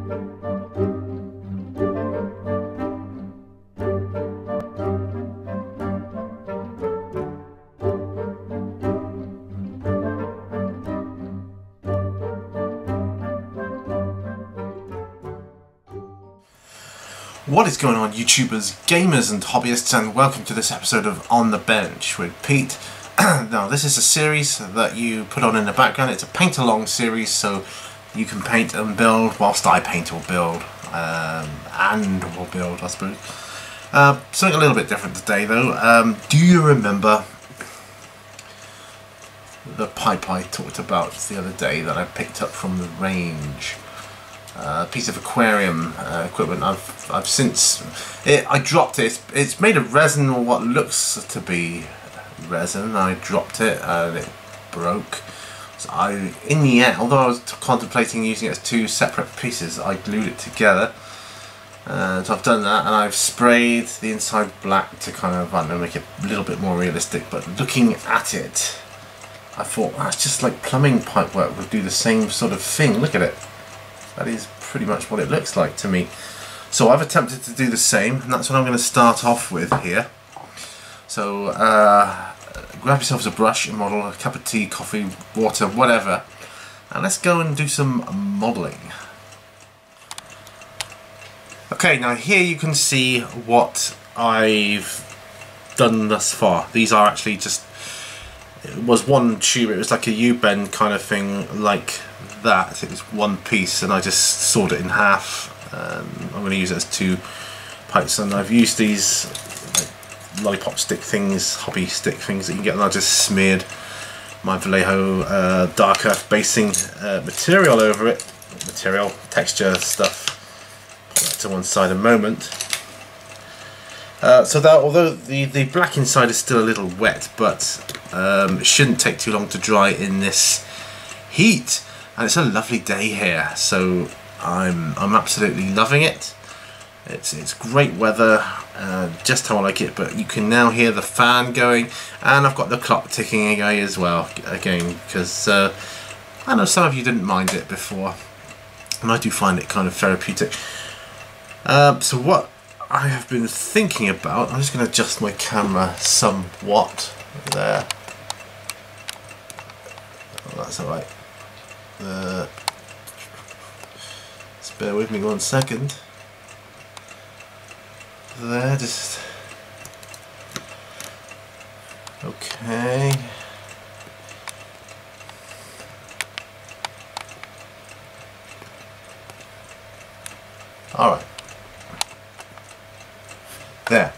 What is going on, YouTubers, gamers and hobbyists, and welcome to this episode of On the Bench with Pete. Now, this is a series that you put on in the background. It's a paint-along series, so you can paint and build whilst I paint or build, or build, I suppose. Something a little bit different today, though. Do you remember the pipe I talked about the other day that I picked up from the range? A piece of aquarium equipment. I've since I dropped it. It's made of resin, or what looks to be resin. I dropped it and it broke. So in the end, although I was contemplating using it as two separate pieces, I glued it together. So I've done that, and I've sprayed the inside black to kind of, I don't know, make it a little bit more realistic. But looking at it, I thought that's just like plumbing pipework would do the same sort of thing. Look at it. That is pretty much what it looks like to me. So I've attempted to do the same, and that's what I'm going to start off with here. So grab yourselves a brush, a model, a cup of tea, coffee, water, whatever, and let's go and do some modelling. Okay, now here you can see what I've done thus far. These are actually just, it was one tube, it was like a U-bend kind of thing, like that. It was one piece, and I just sawed it in half. I'm going to use it as two pipes, and I've used these like lollipop stick things, hobby stick things that you can get, and I just smeared my Vallejo dark earth basing material over it. Texture stuff. Put that to one side a moment. So that, although the black inside is still a little wet, but it shouldn't take too long to dry in this heat. And it's a lovely day here, so I'm absolutely loving it. It's great weather, just how I like it. But you can now hear the fan going, and I've got the clock ticking away as well, again, because I know some of you didn't mind it before, and I do find it kind of therapeutic. So what I have been thinking about, I'm just going to adjust my camera somewhat there. Oh, that's all right. Just bear with me 1 second. There, just okay. All right. There.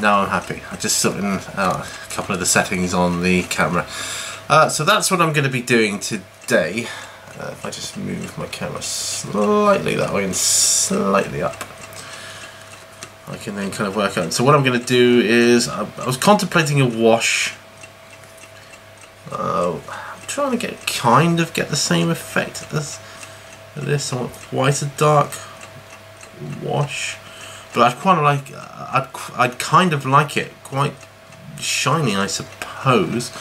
Now I'm happy. I just sorted out a couple of the settings on the camera. So that's what I'm going to be doing today. If I just move my camera slightly that way and slightly up, I can then kind of work out. So what I'm going to do is, I was contemplating a wash. I'm trying to get the same effect as this. I want quite a dark wash, but I'd quite like. I'd kind of like it quite shiny, I suppose.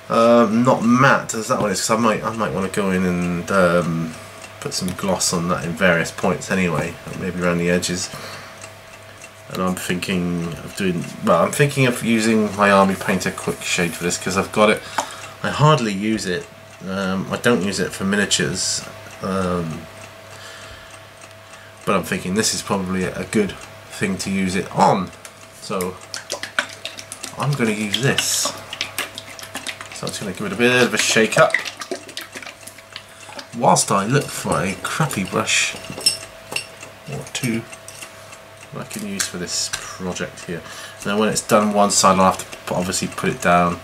Not matte as that one is, because I might want to go in and put some gloss on that in various points anyway, maybe around the edges. And I'm thinking of doing, well, I'm thinking of using my Army Painter Quick Shade for this, because I've got it. I hardly use it. I don't use it for miniatures, but I'm thinking this is probably a good thing to use it on. So I'm going to use this. So I'm just going to give it a bit of a shake up whilst I look for a crappy brush or two that I can use for this project here. Now when it's done one side, I'll have to obviously put it down,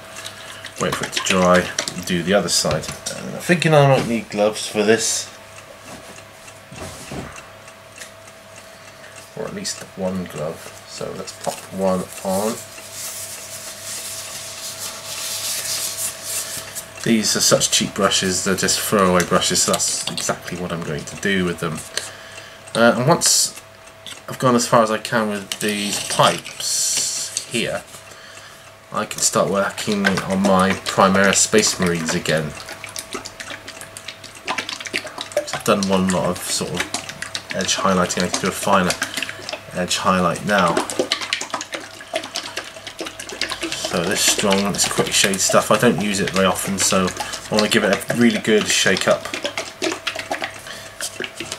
wait for it to dry, and do the other side. And I'm thinking I might need gloves for this, or at least one glove. So let's pop one on. These are such cheap brushes, they're just throwaway brushes, so that's exactly what I'm going to do with them. And once I've gone as far as I can with these pipes here, I can start working on my Primaris Space Marines again. I've done one lot of sort of edge highlighting. I can do a finer edge highlight now. So this strong, this quick shade stuff, I don't use it very often, so I want to give it a really good shake up.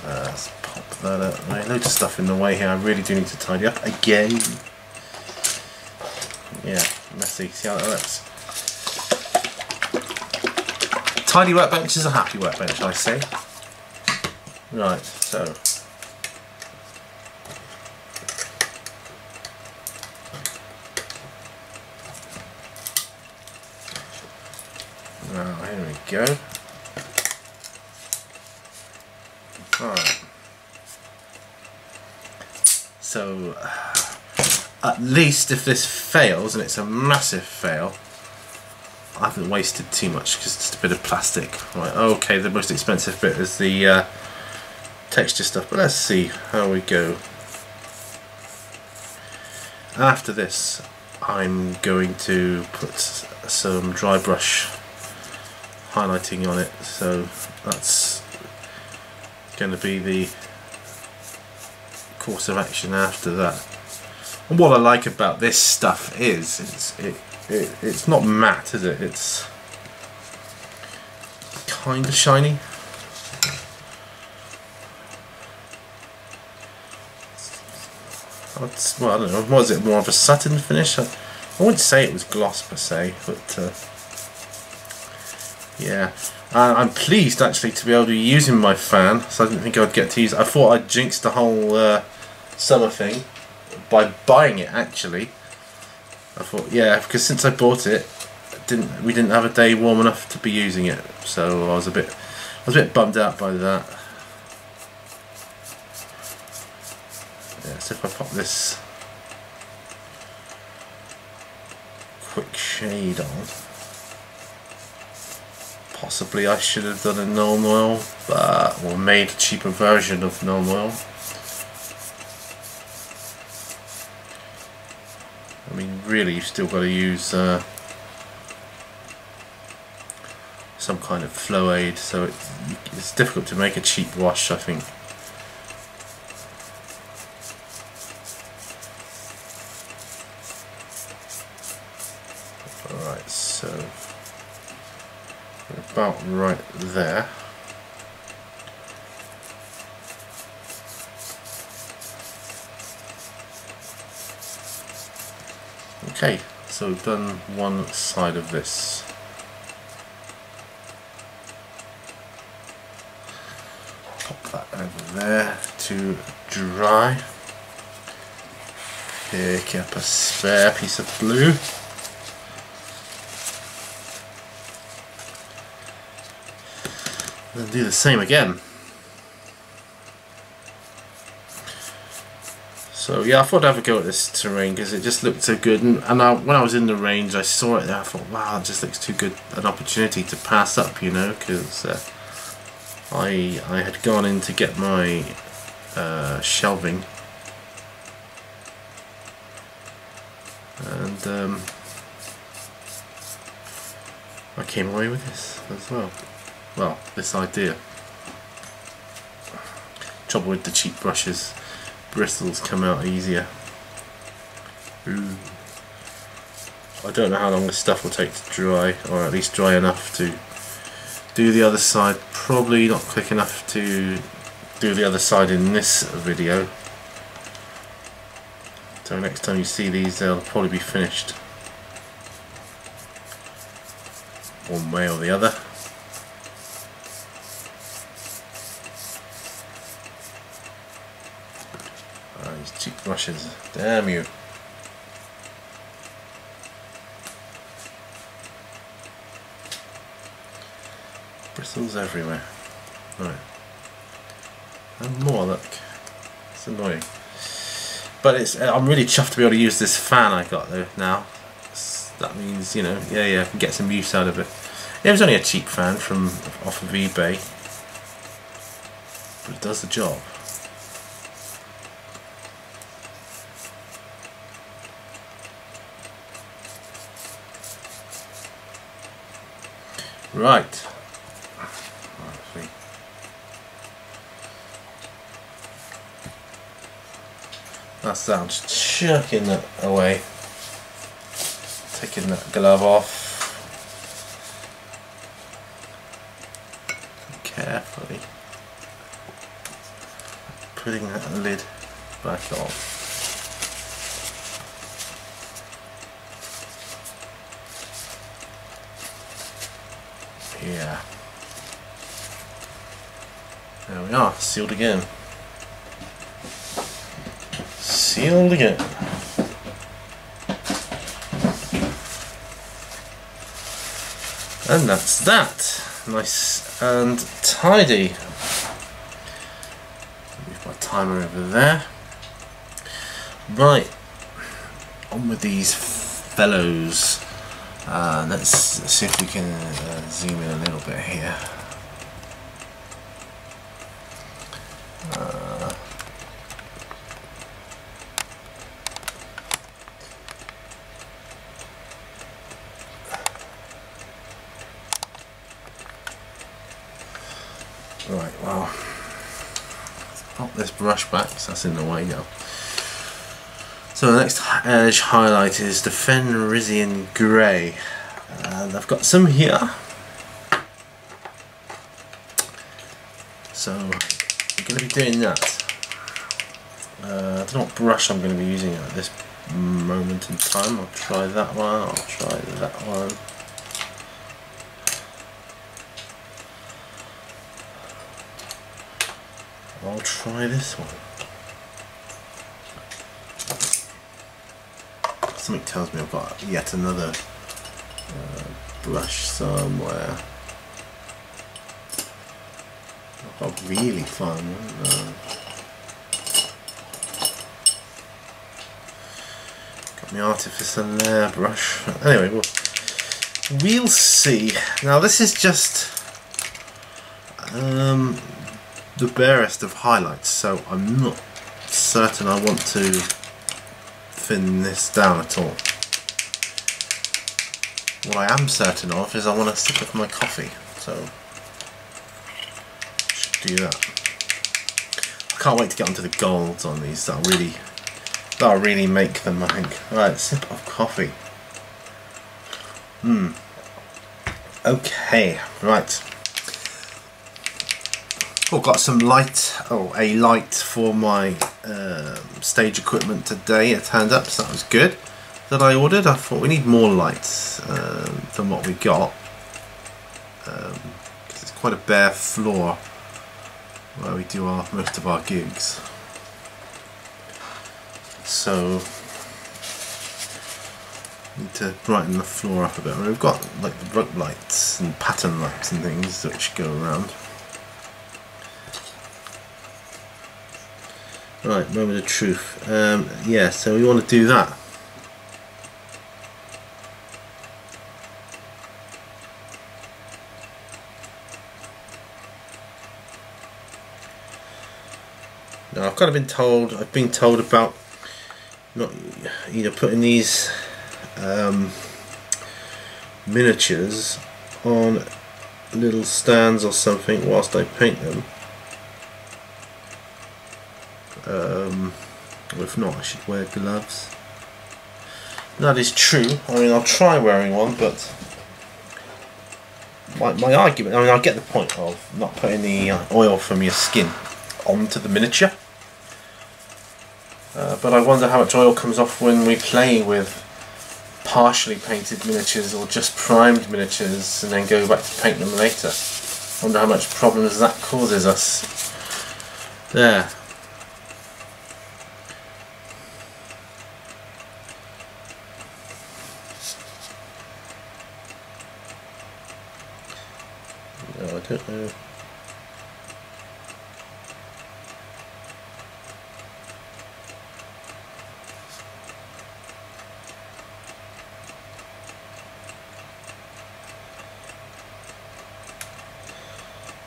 Let's pop that up. Right, loads of stuff in the way here. I really do need to tidy up again. Yeah, messy. See how that looks? Tidy workbench is a happy workbench, I say. Right, so. Now, here we go. Alright. So, at least if this fails, and it's a massive fail, I haven't wasted too much because it's just a bit of plastic. Right, okay, the most expensive bit is the texture stuff, but let's see how we go. After this, I'm going to put some dry brush highlighting on it, so that's going to be the course of action after that. And what I like about this stuff is it's not matte, is it? It's kind of shiny. Well, I don't know. Was it more of a satin finish? I wouldn't say it was gloss per se, but yeah. I'm pleased actually to be able to be using my fan, so I didn't think I'd get to use it. I thought I'd jinxed the whole summer thing by buying it actually. I thought, yeah, because since I bought it, we didn't have a day warm enough to be using it, so I was a bit bummed out by that. Yeah, so if I pop this quick shade on, possibly I should have done a Gnome Oil, or made a cheaper version of Gnome Oil. I mean, really, you've still got to use some kind of flow aid, so it's difficult to make a cheap wash, I think. Alright, so about right there. Okay, so we've done one side of this. Pop that over there to dry. Pick up a spare piece of blue. And do the same again. So yeah, I thought I'd have a go at this terrain because it just looked so good, and when I was in the range I saw it there, I thought, wow, it just looks too good an opportunity to pass up, you know, because I had gone in to get my shelving, and I came away with this as well. Well, this idea. Trouble with the cheap brushes, bristles come out easier. Ooh. I don't know how long this stuff will take to dry, or at least dry enough to do the other side. Probably not quick enough to do the other side in this video. So next time you see these, they'll probably be finished one way or the other. These cheap brushes, damn you. Bristles everywhere. Right. And more, look. It's annoying. But I'm really chuffed to be able to use this fan I got though now. That means, you know, yeah, I can get some use out of it. It was only a cheap fan from off of eBay, but it does the job. Right. That's that. I'm just chucking that away. Taking that glove off. Carefully. Putting that lid back on. Yeah. There we are, sealed again. Sealed again. And that's that. Nice and tidy. Move my timer over there. Right, on with these fellows. Let's see if we can zoom in a little bit here. Right, well, let's pop this brush back, so that's in the way now. So the next edge highlight is the Fenrisian Grey, and I've got some here. So I'm going to be doing that. I don't know what brush I'm going to be using at this moment in time. I'll try that one, I'll try that one. I'll try this one. Something tells me I've got yet another brush somewhere. I've got a really fun one. Got my artificer layer brush. Anyway, we'll see. Now this is just the barest of highlights, so I'm not certain I want to thin this down at all. What I am certain of is I want to sip it for my coffee, so I should do that. I can't wait to get onto the golds on these. That'll really make them, I think. Right, sip of coffee. Okay, right. I've got some light, a light for my stage equipment today. It turned up, so that was good. That I ordered. I thought we need more lights than what we got, because it's quite a bare floor where we do most of our gigs. So need to brighten the floor up a bit. I mean, we've got like the rope lights and pattern lights and things which go around. Right, moment of truth. Yeah, so we want to do that. Now I've kind of been told about not putting these miniatures on little stands or something whilst I paint them. Or if not, I should wear gloves. That is true. I mean, I'll try wearing one, but my argument, I mean, I get the point of not putting the oil from your skin onto the miniature, but I wonder how much oil comes off when we play with partially painted miniatures or just primed miniatures and then go back to paint them later. I wonder how much problems that causes us. There. No, I don't know.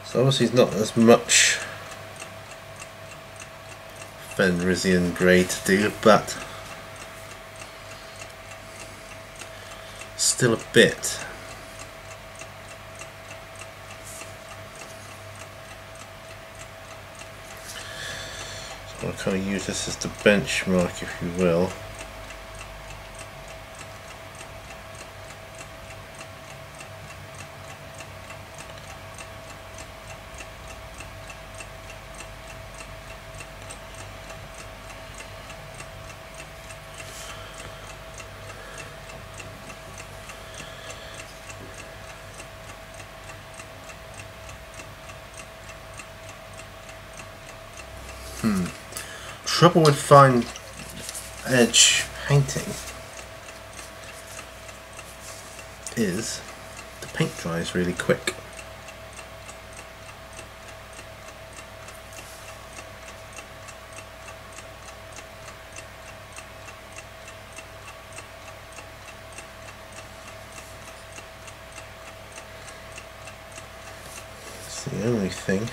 So obviously it's not as much Fenrisian Grey to do, but still a bit. I'll kind of use this as the benchmark, if you will. Trouble with fine edge painting is the paint dries really quick. It's the only thing.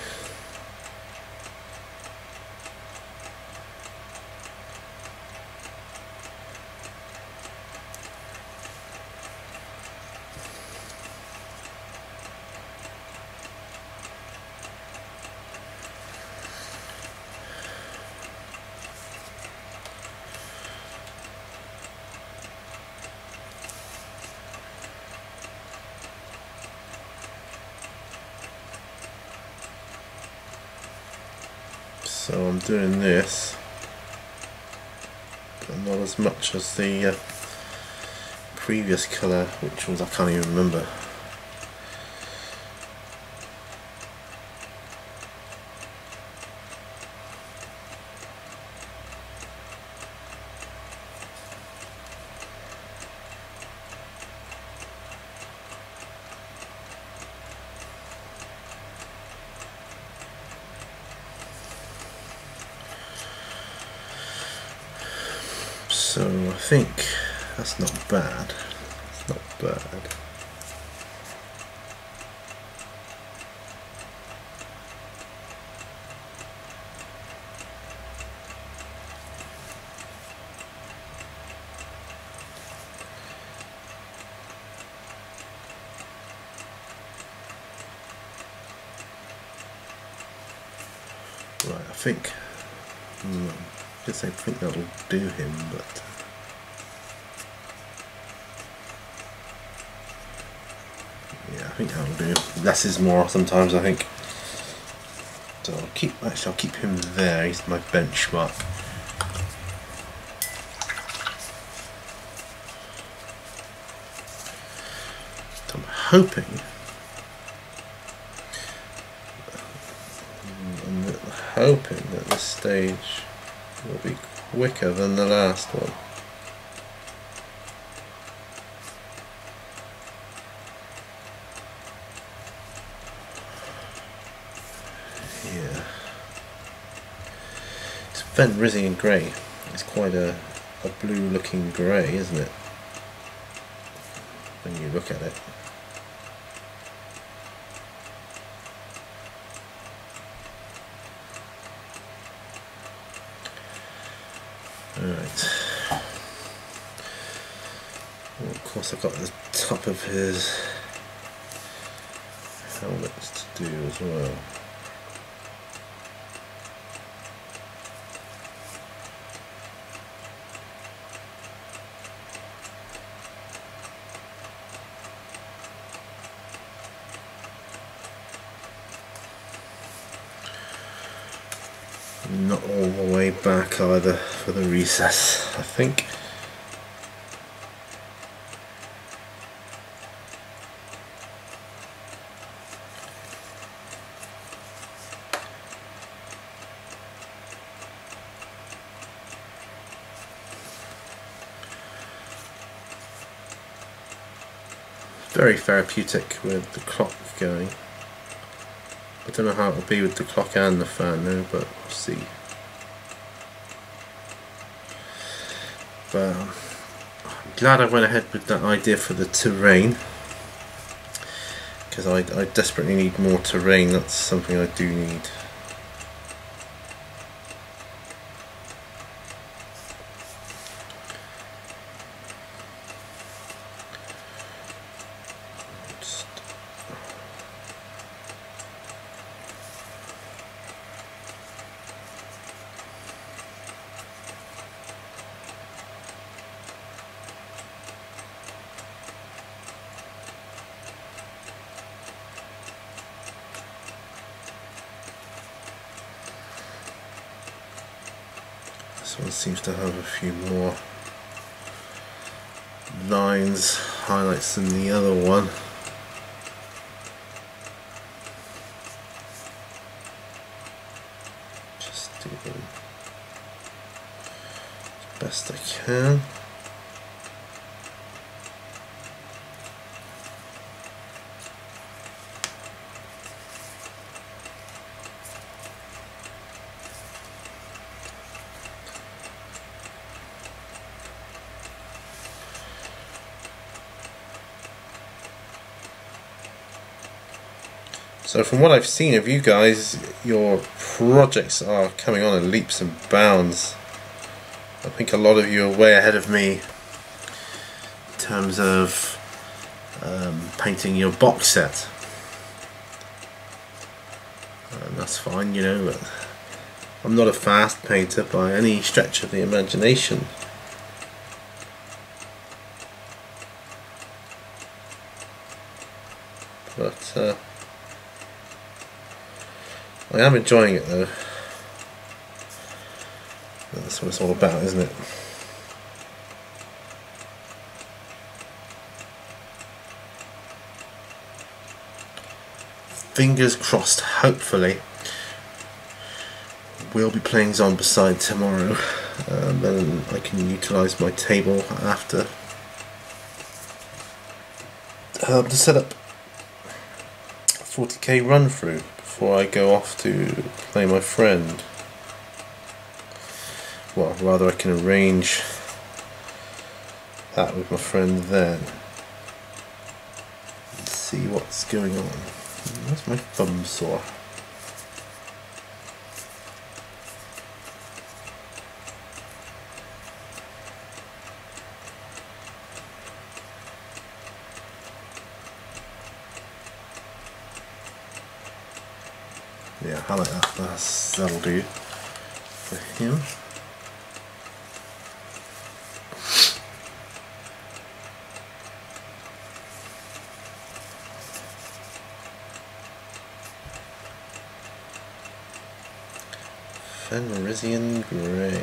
So I'm doing this, but not as much as the previous colour, which was, I can't even remember. So I think that's not bad. It's not bad. Right, I think. I guess I think that'll do him, but. Yeah, I think that'll do. Less is more sometimes, I think. So I'll keep him there. He's my benchmark. So I'm hoping that this stage will be quicker than the last one. Yeah. It's Primaris in grey. It's quite a blue looking grey, isn't it? When you look at it. Alright. Well, of course I've got the top of his helmets to do as well. Not all the way back either for the recess, I think. Very therapeutic with the clock going. I don't know how it'll be with the clock and the fan though, but we'll see. But I'm glad I went ahead with that idea for the terrain, because I desperately need more terrain. That's something I do need. This one seems to have a few more lines, highlights than the other one. Just do them as best I can. So from what I've seen of you guys, your projects are coming on in leaps and bounds. I think a lot of you are way ahead of me in terms of painting your box set. And that's fine, you know, but I'm not a fast painter by any stretch of the imagination. But I am enjoying it though. That's what it's all about, isn't it? Fingers crossed, hopefully we'll be playing Zombicide tomorrow, then I can utilise my table after to set up a 40k run through before I go off to play my friend. Well, rather I can arrange that with my friend then. Let's see what's going on. Where's my thumb saw? Yeah, I like that. That'll do for him. Primaris grey.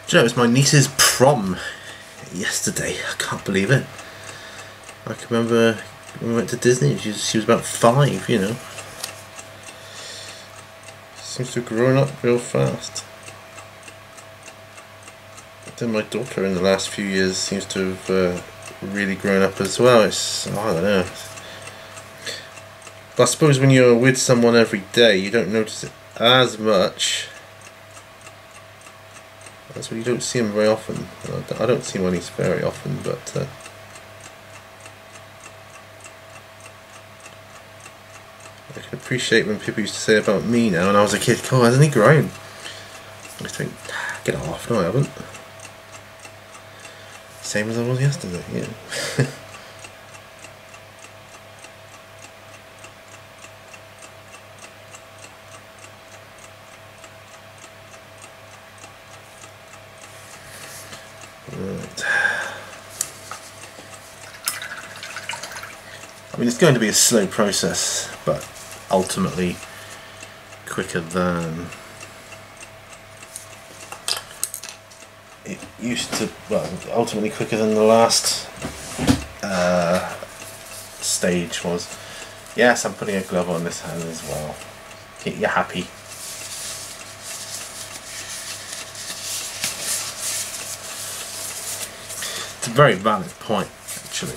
Do you know, it was my niece's prom yesterday. I can't believe it. I can remember when we went to Disney, she was about 5, you know. Seems to have grown up real fast. Then my daughter in the last few years seems to have really grown up as well. It's, I don't know. But I suppose when you're with someone every day, you don't notice it as much. That's why you don't see them very often. I don't see my niece very often, but I can appreciate when people used to say about me now, and I was a kid, "Oh, hasn't he grown?" I just think, get off, no I haven't. Same as I was yesterday, yeah. Right. I mean, it's going to be a slow process, but ultimately quicker than it used to. Well, ultimately quicker than the last stage was. Yes, I'm putting a glove on this hand as well. Get you happy. It's a very valid point, actually.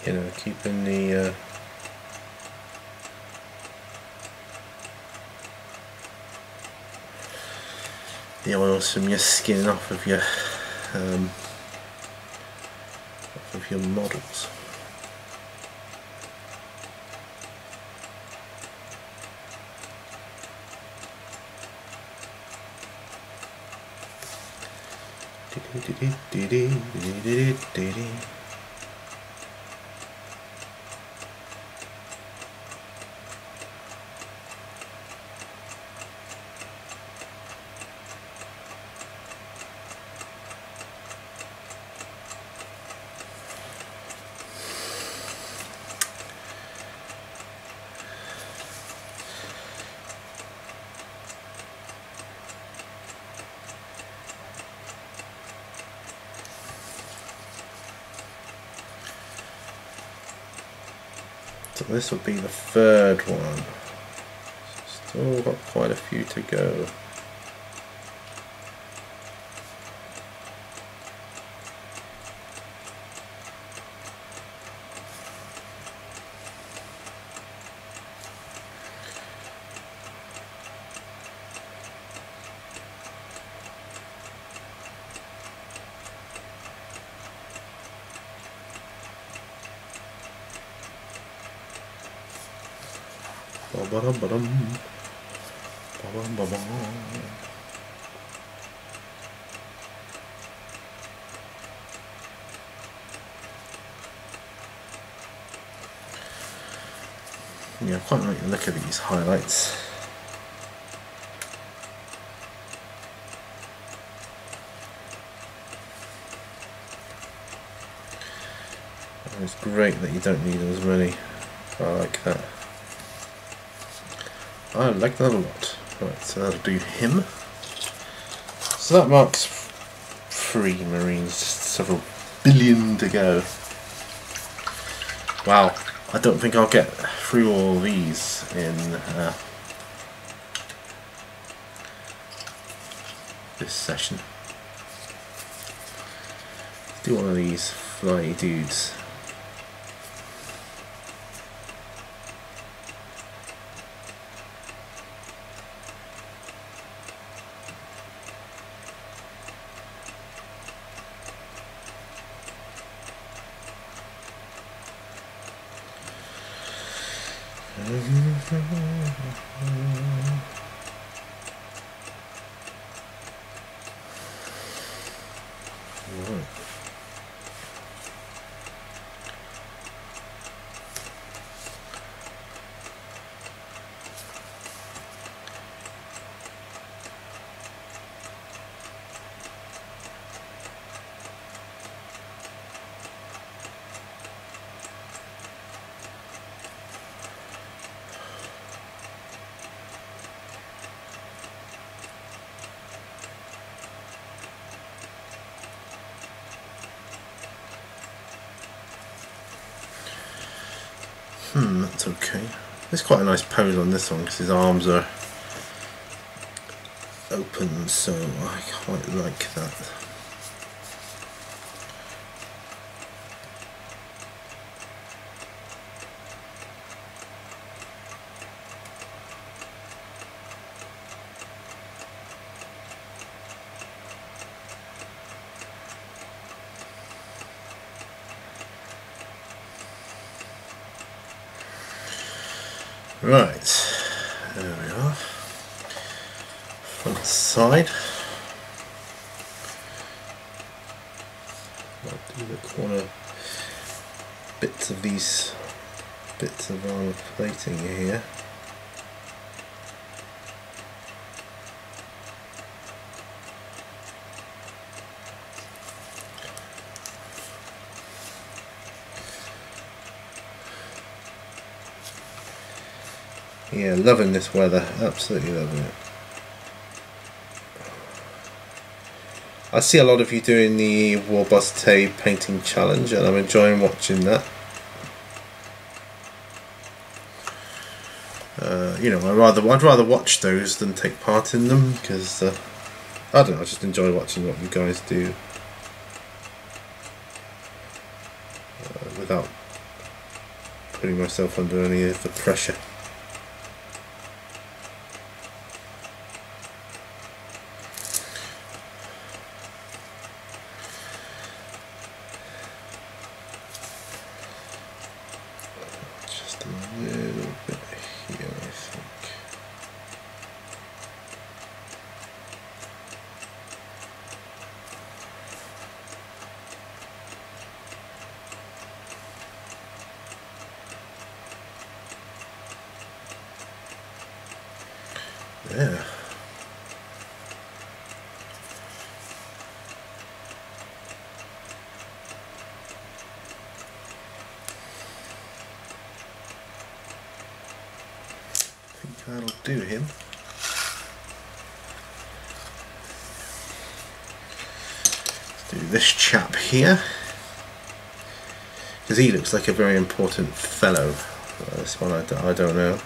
You know, keeping the oils from your skin off of your models. So this will be the third one. Still got quite a few to go. Yeah, I quite like the look of these highlights. It's great that you don't need as many. I like that. I like that a lot. Right, so that'll do him. So that marks 3 Marines, just several billion to go. Wow, I don't think I'll get through all these in this session. Let's do one of these flyy dudes. That's okay. There's quite a nice pose on this one because his arms are open, so I quite like that. Right, there we are. Front side. I'll do the corner bits of these bits of armour plating here. Yeah, loving this weather, absolutely loving it. I see a lot of you doing the Warbuste painting challenge and I'm enjoying watching that. You know, I'd rather watch those than take part in them because I don't know, I just enjoy watching what you guys do without putting myself under any of the pressure. Yeah. I think that'll do him. Let's do this chap here, because he looks like a very important fellow. This one I don't know.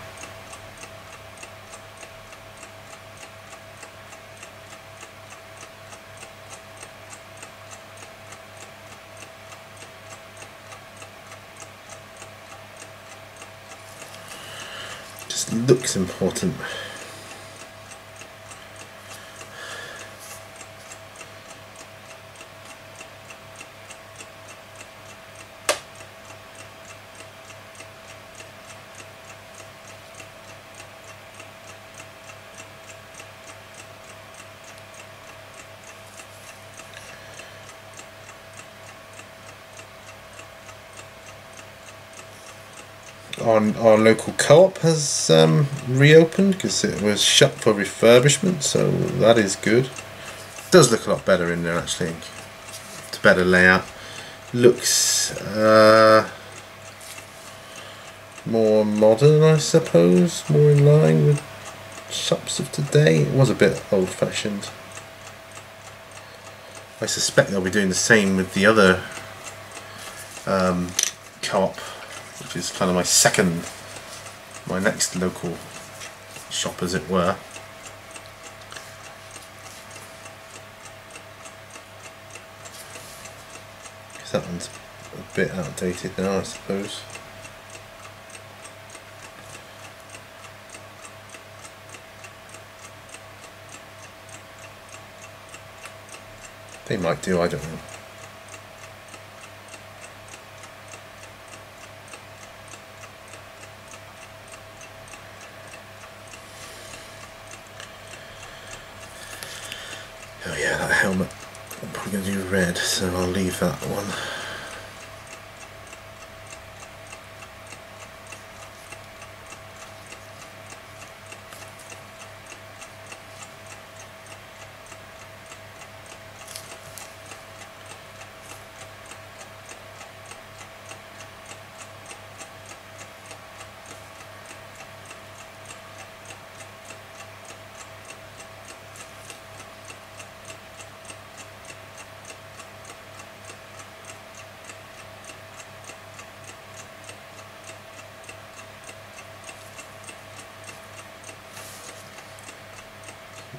Just looks important. Our local co-op has reopened because it was shut for refurbishment, so that is good. It does look a lot better in there actually. It's a better layout. Looks more modern, I suppose, more in line with shops of today. It was a bit old-fashioned. I suspect they'll be doing the same with the other co-op, which is kind of my next local shop, as it were. Because that one's a bit outdated now, I suppose. They might do, I don't know. Oh yeah, that helmet, I'm probably going to do red, so I'll leave that one.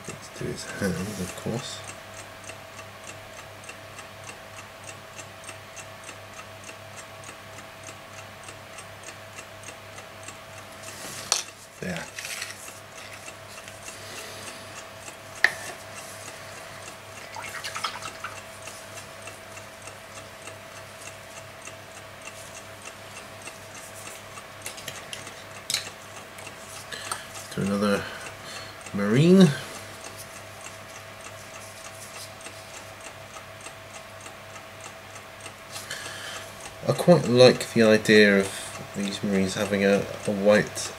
Let's do his hands, of course. There. Let's do another Marine. I quite like the idea of these Marines having a white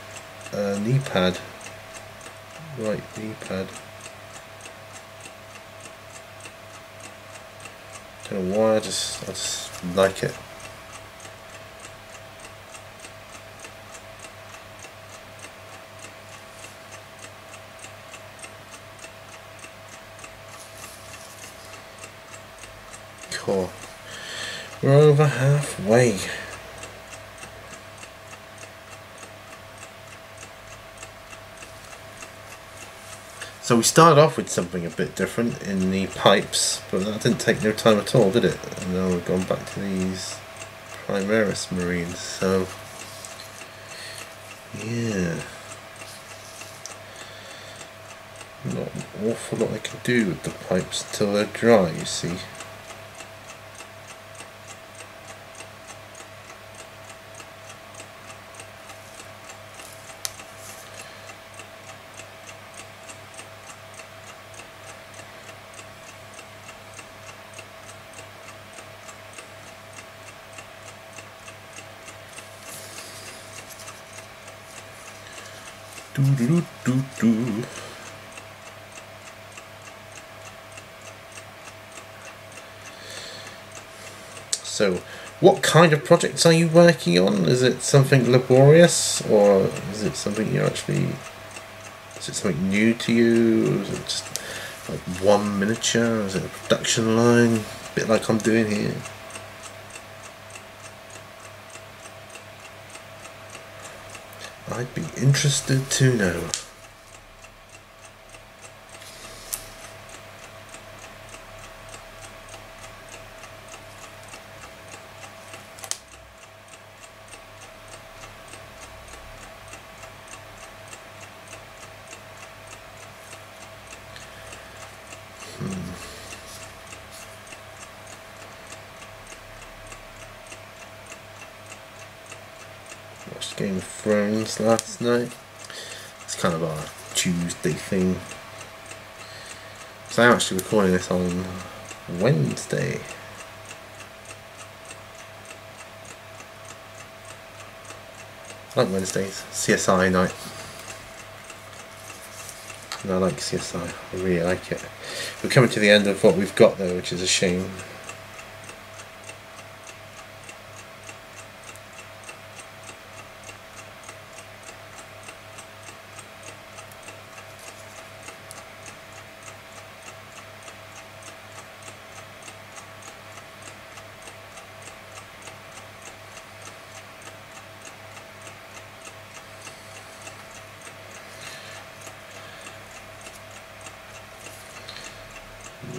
knee pad, right knee pad. Don't know why, I just like it. Cool. We're over halfway. So we started off with something a bit different in the pipes, but that didn't take no time at all, did it? And now we've gone back to these Primaris Marines, so yeah. Not an awful lot I can do with the pipes until they're dry, you see. Do do do do do. So, what kind of projects are you working on? Is it something laborious, or is it something you're actually... Is it something new to you? Or is it just like one miniature? Or is it a production line? A bit like I'm doing here. I'd be interested to know. Watched Game of Thrones last night. It's kind of our Tuesday thing. So I'm actually recording this on Wednesday. I like Wednesdays, CSI night. And I like CSI, I really like it. We're coming to the end of what we've got though, which is a shame.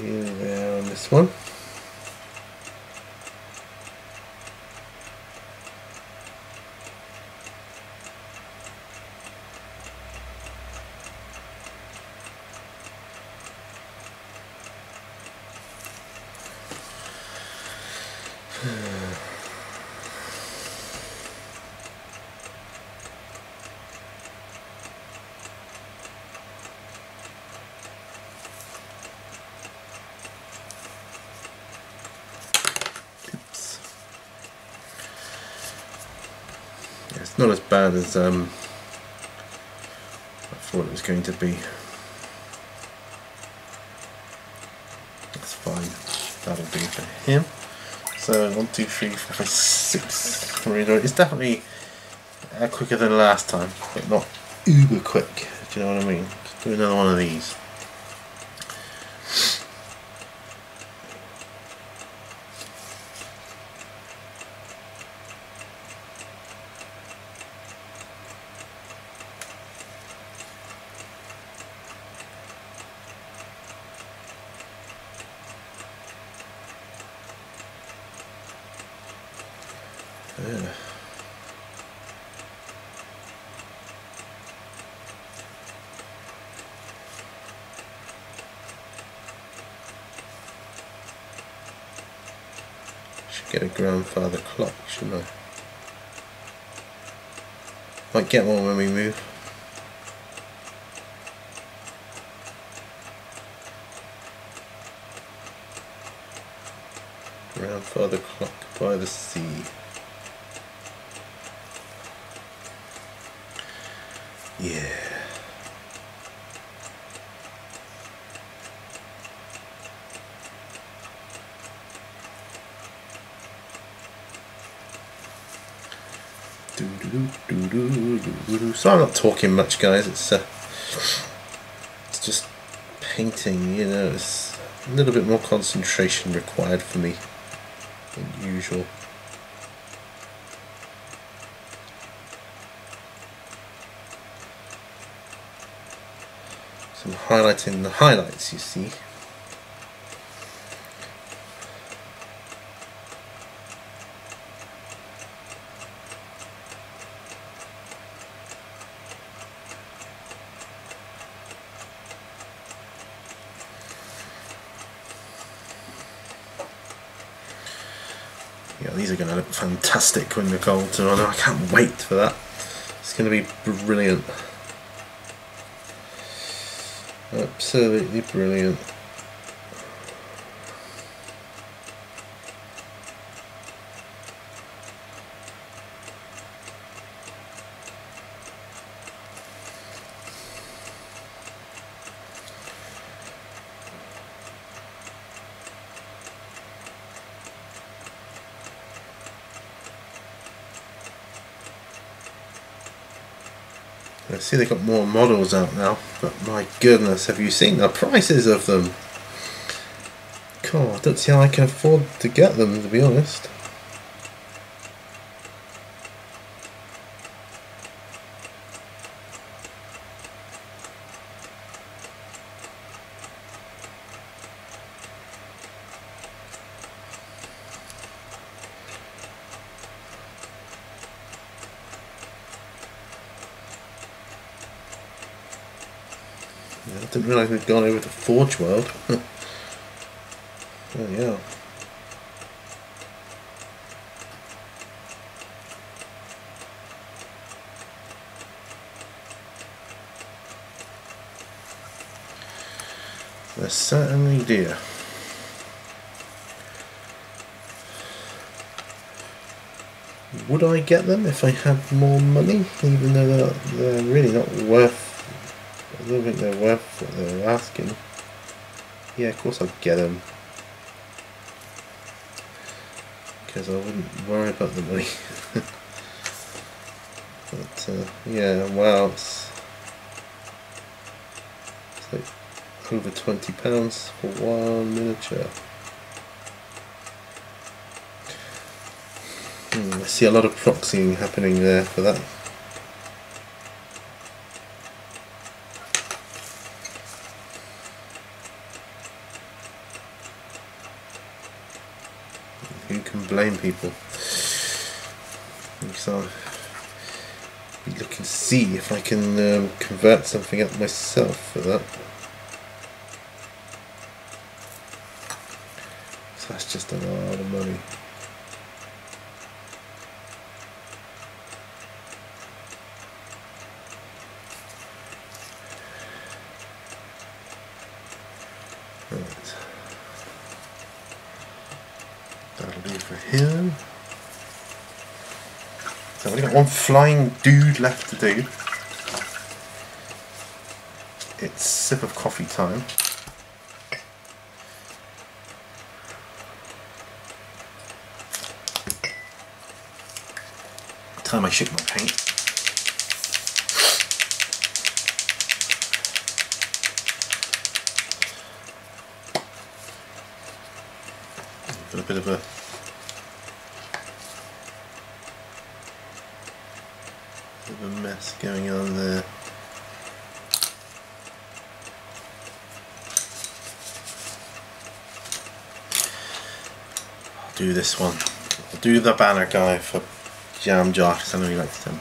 Nearly there on this one. It's not as bad as I thought it was going to be. That's fine. That'll do for him. So 1, 2, 3, 4, 5, 6. It's definitely quicker than last time, but not uber quick. Do you know what I mean? Let's do another one of these. Yeah. Should get a grandfather clock, shouldn't I? Might get one when we move. Grandfather clock by the sea. Yeah. So I'm not talking much, guys. It's just painting. You know, it's a little bit more concentration required for me than usual. So I'm highlighting the highlights, you see. Yeah, these are going to look fantastic when the golds are on. I can't wait for that. It's going to be brilliant. Absolutely brilliant. I see they've got more models out now, but my goodness, have you seen the prices of them? God, I don't see how I can afford to get them, to be honest. I didn't realise we'd gone over to Forge World. Oh yeah. They certainly do. Would I get them if I had more money? Even though they're really not worth. I don't think they're worth what they're asking. Yeah, of course I'd get them. Because I wouldn't worry about the money. But yeah, wow, it's like over £20 for one miniature. I see a lot of proxying happening there for that. Who can blame people? So I'll be looking to see if I can convert something up myself for that. So that's just a lot of money. Right. That'll do for him. So I've only got one flying dude left to do. It's sip of coffee time. Time I shake my paint. Got a bit of a mess going on there. I'll do this one. I'll do the banner guy for Jam Jar, because I know he likes them.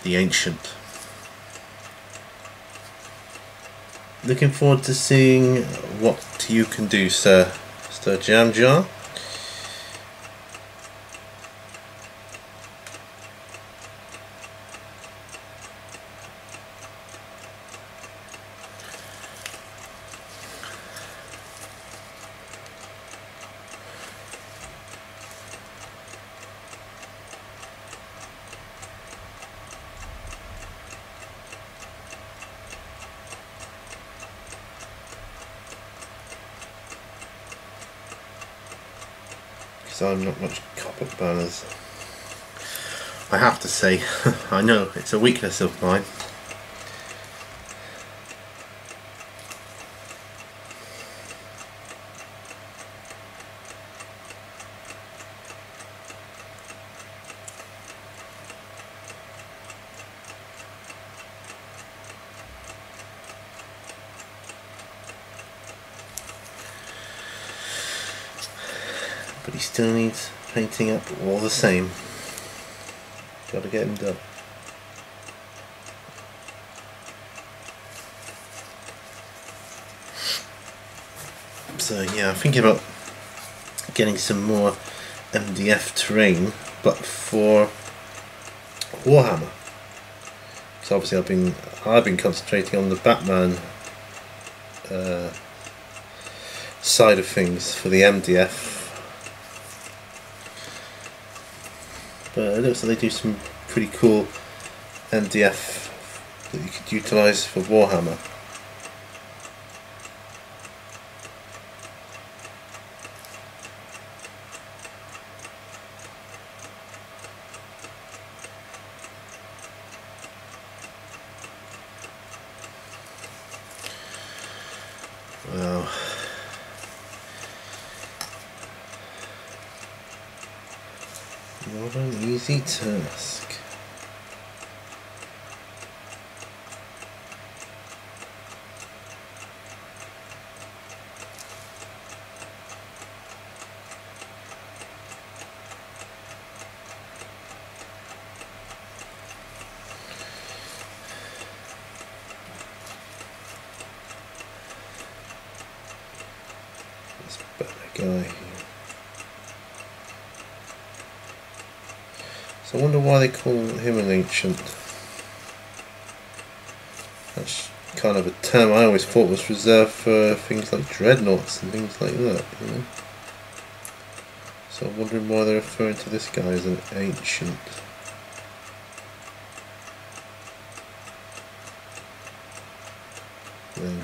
The Ancient. Looking forward to seeing what you can do, sir. Mr. Jam Jar. So I'm not much cop at banners. I have to say, I know it's a weakness of mine. But he still needs painting up all the same. Gotta get him done. So yeah, I'm thinking about getting some more MDF terrain, but for Warhammer. So obviously I've been concentrating on the Batman side of things for the MDF. But it looks like they do some pretty cool MDF that you could utilise for Warhammer. Well, not an easy task. This better guy here. So I wonder why they call him an ancient. That's kind of a term I always thought was reserved for things like dreadnoughts and things like that, you know. So I'm wondering why they're referring to this guy as an ancient. Then,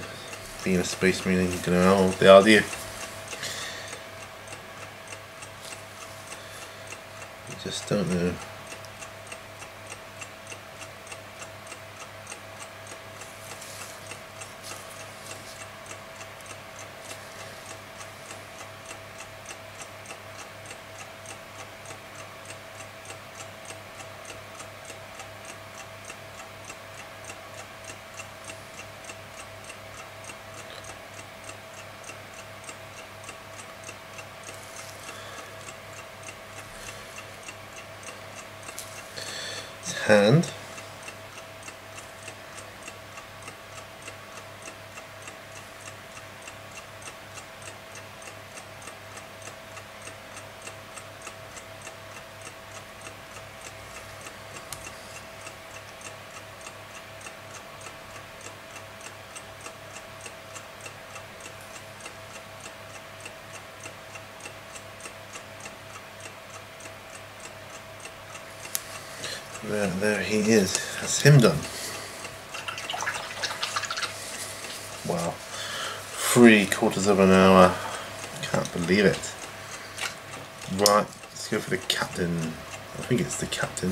being a space marine, you don't know how old they are, do you? You just don't know. Hand. There he is. That's him done. Wow. 3/4 of an hour. Can't believe it. Right, let's go for the captain. I think it's the captain.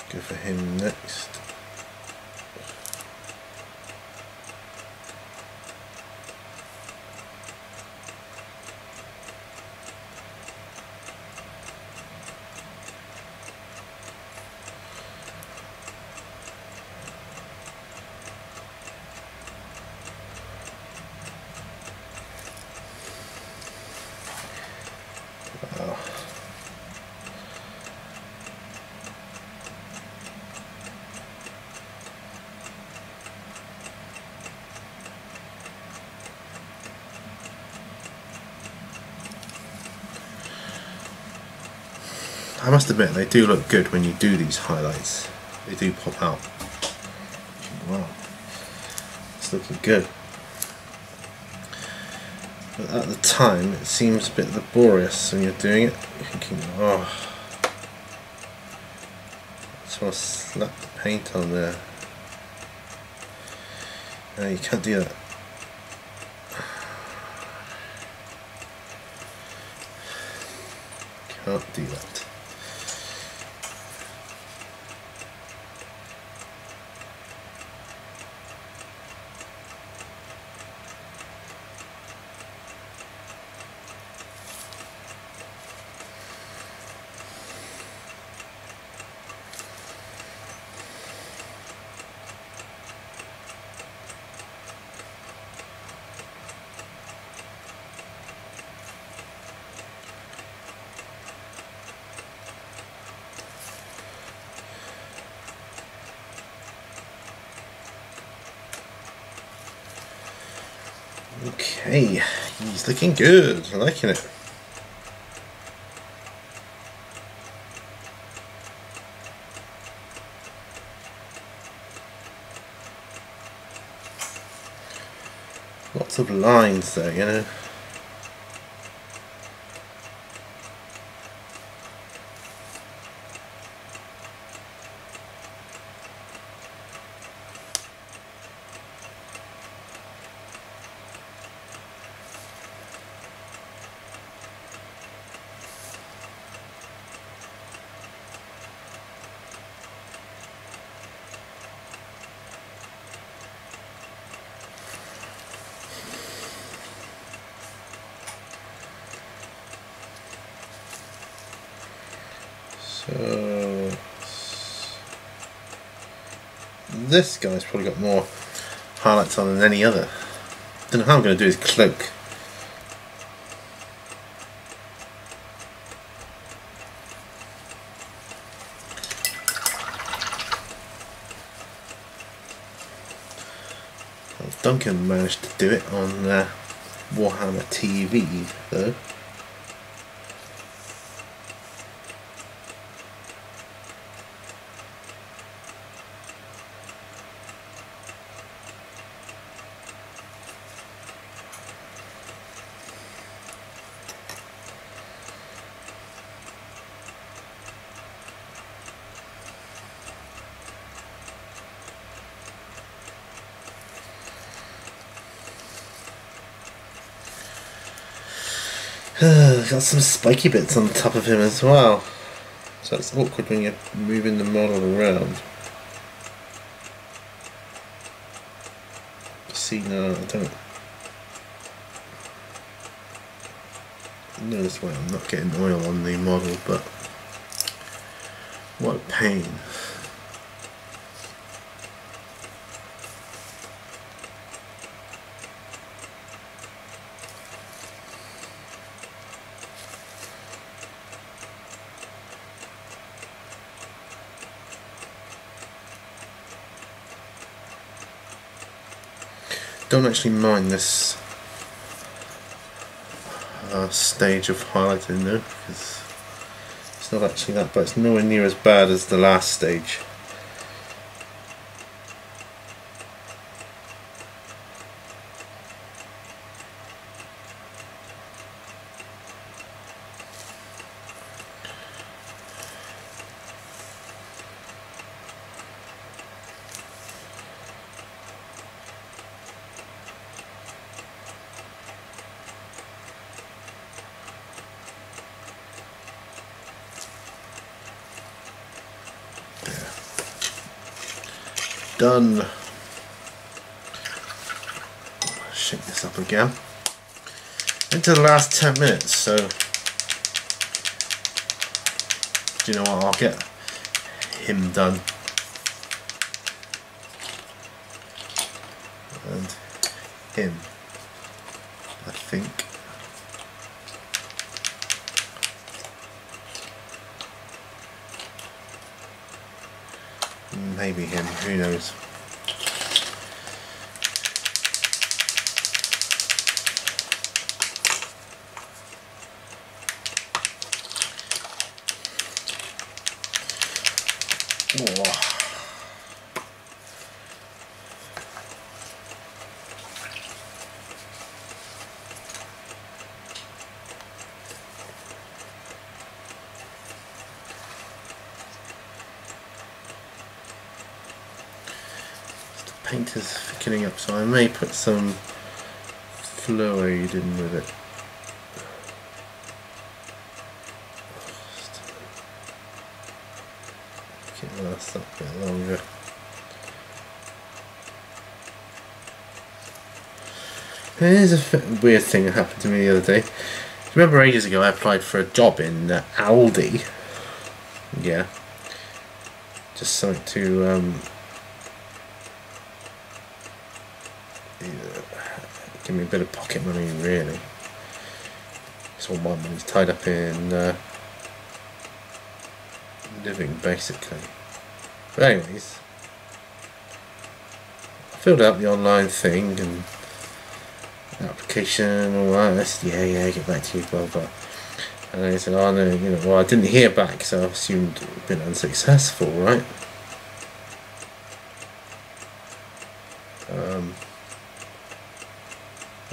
Go for him next. I must admit, they do look good when you do these highlights. They do pop out. Wow, it's looking good. But at the time, it seems a bit laborious when you're doing it. You're thinking, oh, I just want to slap the paint on there. No, you can't do that. Can't do that. Okay, he's looking good. I'm liking it. Lots of lines there, you know. So this guy's probably got more highlights on than any other. Don't know how I'm going to do his cloak. Well, Duncan managed to do it on Warhammer TV though. Got some spiky bits on the top of him as well, so it's awkward when you're moving the model around. See, no, I don't notice why I'm not getting oil on the model, but what a pain. Don't actually mind this stage of highlighting though, because it's not actually that bad. It's nowhere near as bad as the last stage. Done. Shake this up again. Into the last 10 minutes, so do you know what? I'll get him done. And him, I think. Maybe him, who knows. Whoa. Paint is thickening up, so I may put some fluid in with it. Make it last a bit longer. Here's a weird thing that happened to me the other day. Remember ages ago I applied for a job in Aldi? Yeah. Just something to give me a bit of pocket money, really. It's all my money's tied up in living, basically. But anyways, I filled out the online thing and application, all that. I said, yeah, get back to you, blah blah. And they said, oh no, you know, well I didn't hear back, so I assumed it had been unsuccessful, right?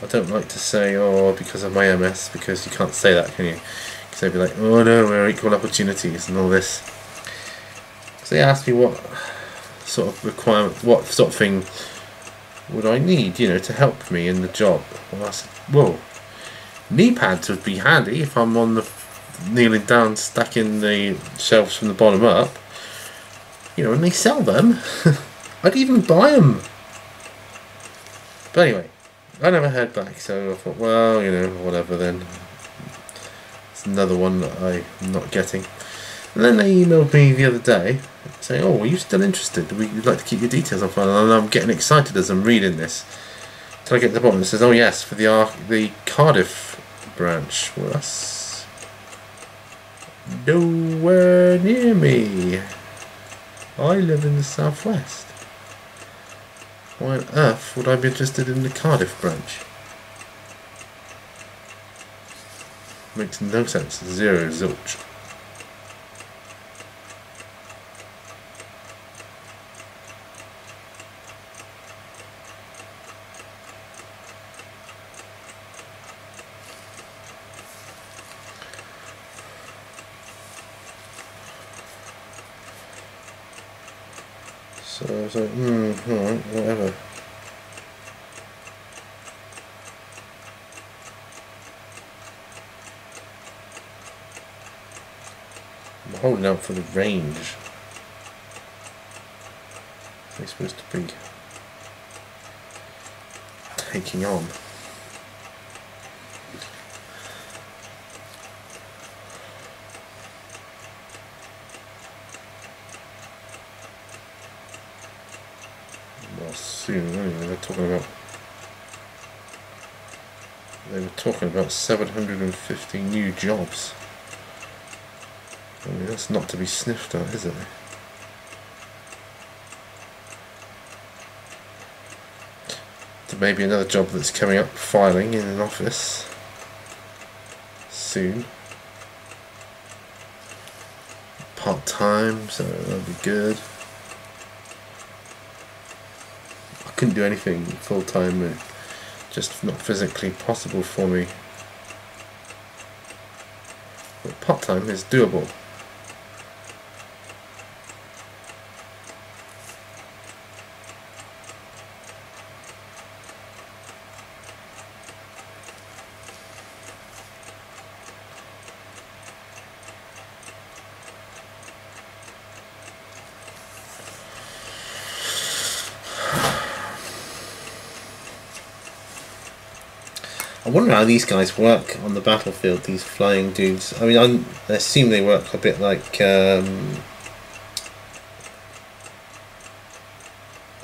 I don't like to say, oh, because of my MS, because you can't say that, can you? Because they'd be like, oh no, we're equal opportunities and all this. So they asked me what sort of requirement, what sort of thing would I need, you know, to help me in the job. Well, I said, well, knee pads would be handy if I'm on the kneeling down, stacking the shelves from the bottom up. You know, and they sell them. I'd even buy them. But anyway, I never heard back, so I thought, well, you know, whatever then. It's another one that I'm not getting. And then they emailed me the other day saying, "Oh, are you still interested? We'd like to keep your details on file." And I'm getting excited as I'm reading this. Till I get to the bottom, it says, "Oh yes, for the Cardiff branch." Well, that's nowhere near me. I live in the southwest. Why on earth would I be interested in the Cardiff branch? Makes no sense. Zero zilch. So I was like, alright, whatever. I'm holding out for the range. They're supposed to be taking on. Well, soon, anyway, they were talking about 750 new jobs. I mean, that's not to be sniffed at, is it? There may be another job that's coming up, filing in an office soon. Part-time, so that'll be good. I couldn't do anything full-time, just not physically possible for me. But part-time is doable. I wonder how these guys work on the battlefield, these flying dudes. I mean, I assume they work a bit like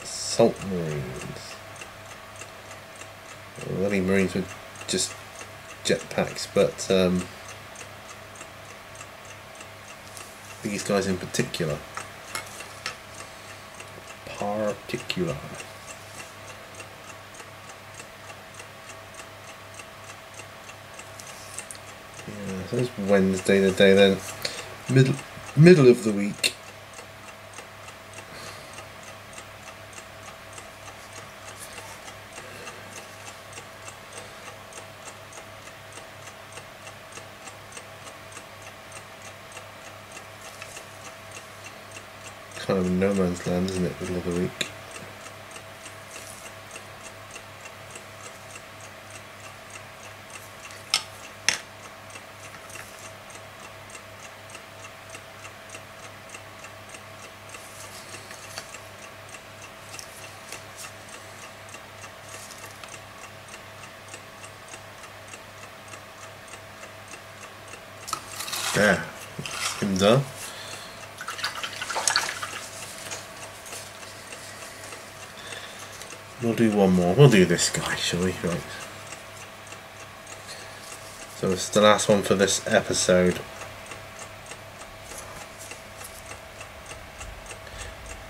assault marines. Well, any marines with just jetpacks, but these guys in particular. Yeah, so it's Wednesday the day then. Middle of the week. Kind of no man's land, isn't it, middle of the week? There, him done. We'll do one more. We'll do this guy, shall we? Right. So it's the last one for this episode.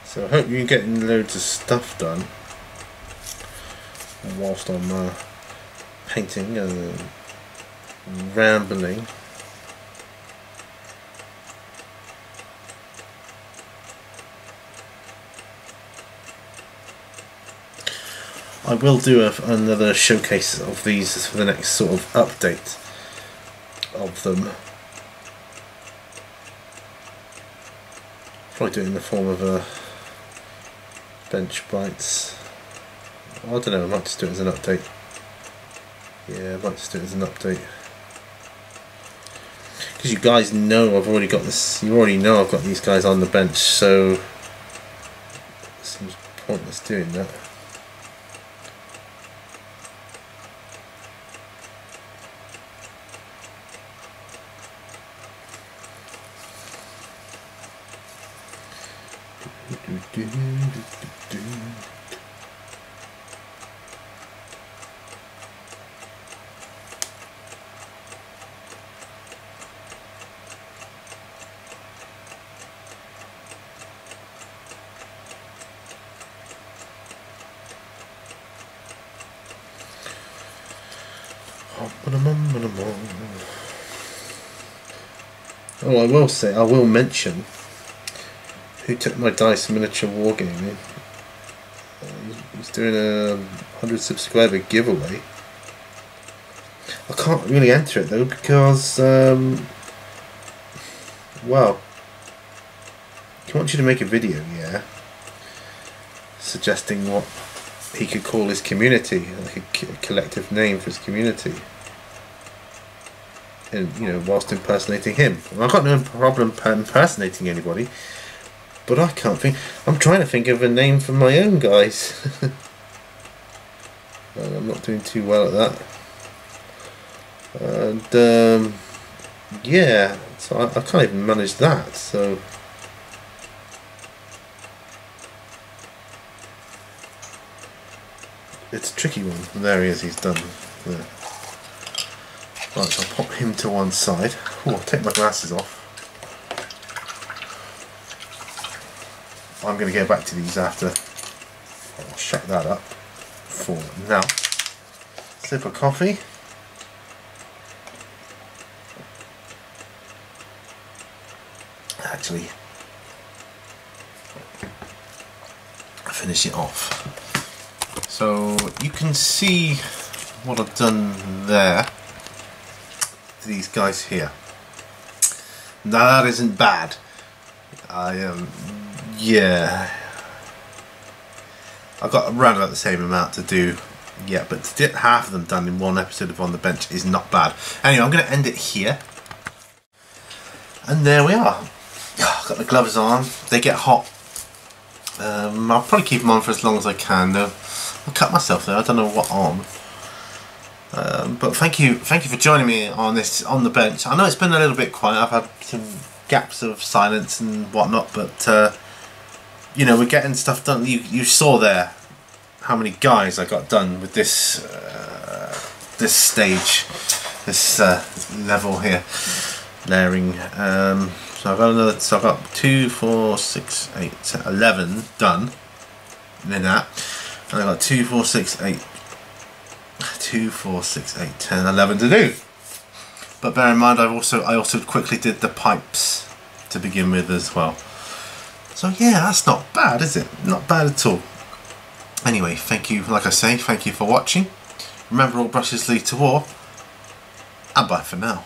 So I hope you're getting loads of stuff done whilst I'm painting and rambling. I will do another showcase of these for the next sort of update of them. Probably do it in the form of bench bites. I don't know, I might just do it as an update. Yeah, I might just do it as an update. Because you guys know I've already got this, you already know I've got these guys on the bench, so it seems pointless doing that. Oh, I will say, I will mention who took my dice miniature wargaming. He's doing a 100 subscriber giveaway. I can't really enter it though because, well, he wants you to make a video, yeah, suggesting what he could call his community, like a collective name for his community. And, you know, whilst impersonating him. And I've got no problem impersonating anybody, but I can't think. I'm trying to think of a name for my own guys. And I'm not doing too well at that. And yeah, so I can't even manage that. So it's a tricky one. There he is. He's done. There. Right, so I'll pop him to one side. Oh, I'll take my glasses off. I'm going to go back to these after. I'll shut that up for now. Sip of coffee. Actually, finish it off. So you can see what I've done there. These guys here. Now that isn't bad. Yeah, I've got around about the same amount to do. Yeah, but to get half of them done in one episode of On the Bench is not bad. Anyway, I'm going to end it here. And there we are. I've got the gloves on. They get hot. I'll probably keep them on for as long as I can though. I'll cut myself though. I don't know what on. But thank you for joining me on this On the Bench. I know it's been a little bit quiet. I've had some gaps of silence and whatnot, but you know, we're getting stuff done. You saw there how many guys I got done with this this stage, this level here, layering. So I've got another. So I've got 2, 4, 6, 8, 10, 11 done. And then that, and I've got 2, 4, 6, 8. 2, 4, 6, 8, 10, 11 to do. But bear in mind, I also quickly did the pipes to begin with as well. So yeah, that's not bad, is it? Not bad at all. Anyway, thank you, like I say, thank you for watching. Remember, all brushes lead to war. And bye for now.